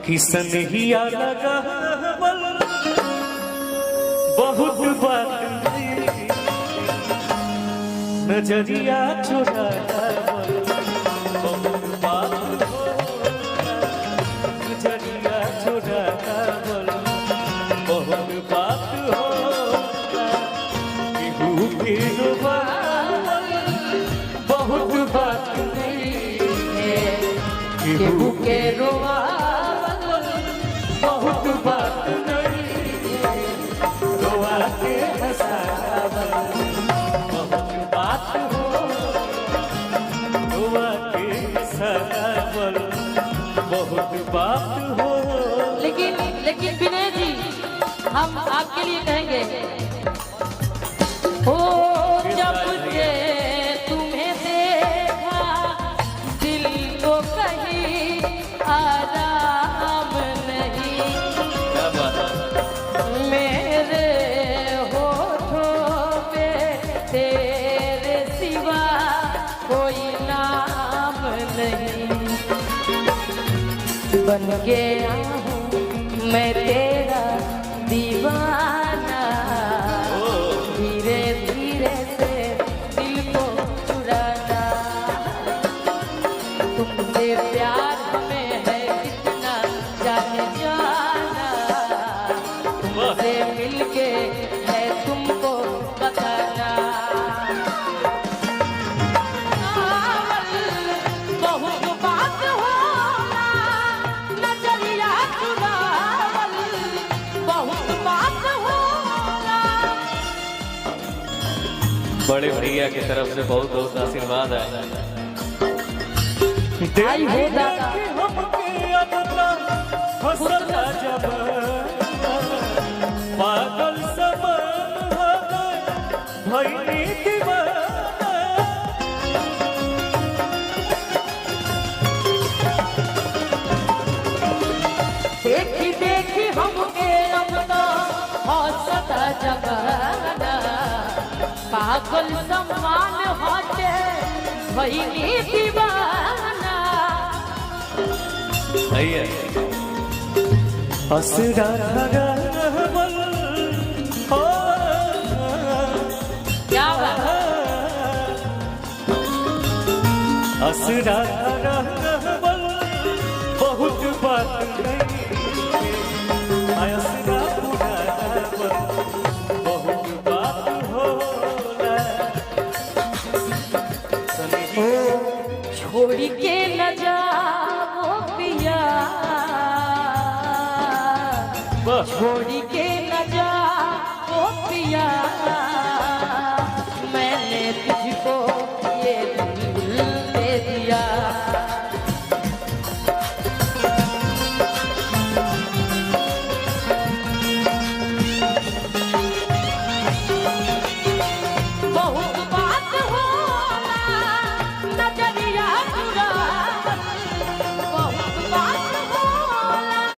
किसन ही लगा बहुत बात नजरिया छोड़ा बहुत बात हो नजरिया छोड़ा बहुत बात हो केहू के बहुत बात केहू के बहुत बात नहीं रोआ के हंसावल बहुत बात हो रोआ के हंसावल बहुत बात हो। लेकिन विनय जी हम आपके लिए कहेंगे हो जब से तुम्हें देखा दिल को कहीं आराम नहीं मेरे होठों पे तेरे सिवा कोई नाम नहीं बन गया हूँ मैं तेरा दीवाना धीरे धीरे से दिल को चुराना तुमसे प्यार हमें है कितना जाने जाना तुमसे मिलके है तुमको बताना बहुत बात होना नजरिया चुरावल बहुत बात होना। बड़े भैया की तरफ से बहुत बहुत आशीर्वाद है। आई हो दादा पागल समान भइनी दीवाना देखी देखी हमके अब तो हौसला जगाना पागल सम्मान होते भइनी दीवाना असरा लगवल हो क्या बात असरा लगवल बहुत बात नहीं असरा लगवल बहुत बात होला छोड़ के न जाओ पिया छोड़ के न जाओ पिया मैंने तुझको ये दिल दे दिया बहुत बात होना नजरिया चुरावल बहुत बात होना।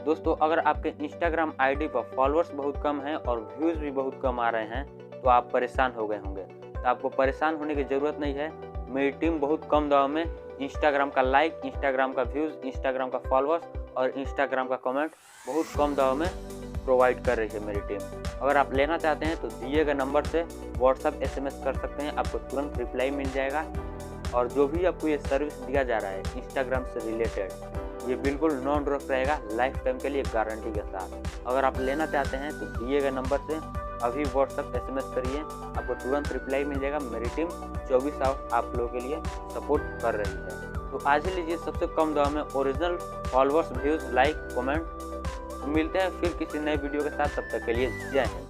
दोस्तों अगर आपके इंस्टाग्राम आईडी पर फॉलोअर्स बहुत कम हैं और व्यूज़ भी बहुत कम आ रहे हैं तो आप परेशान हो गए होंगे। तो आपको परेशान होने की ज़रूरत नहीं है। मेरी टीम बहुत कम दाव में इंस्टाग्राम का लाइक, इंस्टाग्राम का व्यूज़, इंस्टाग्राम का फॉलोअर्स और इंस्टाग्राम का कमेंट बहुत कम दाव में प्रोवाइड कर रही है मेरी टीम। अगर आप लेना चाहते हैं तो दिए गए नंबर से व्हाट्सअप SMS कर सकते हैं, आपको तुरंत रिप्लाई मिल जाएगा। और जो भी आपको ये सर्विस दिया जा रहा है इंस्टाग्राम से रिलेटेड ये बिल्कुल नॉन ड्रॉप रहेगा लाइफ टाइम के लिए गारंटी के साथ। अगर आप लेना चाहते हैं तो दिए गए नंबर से अभी व्हाट्सअप SMS करिए, आपको तुरंत रिप्लाई मिल जाएगा। मेरी टीम 24 आवर्स आप लोगों के लिए सपोर्ट कर रही है। तो आज ही लीजिए सबसे कम दाम में original followers, views, like, comment. मिलते हैं फिर किसी नए वीडियो के साथ, तब तक के लिए जय हिंद।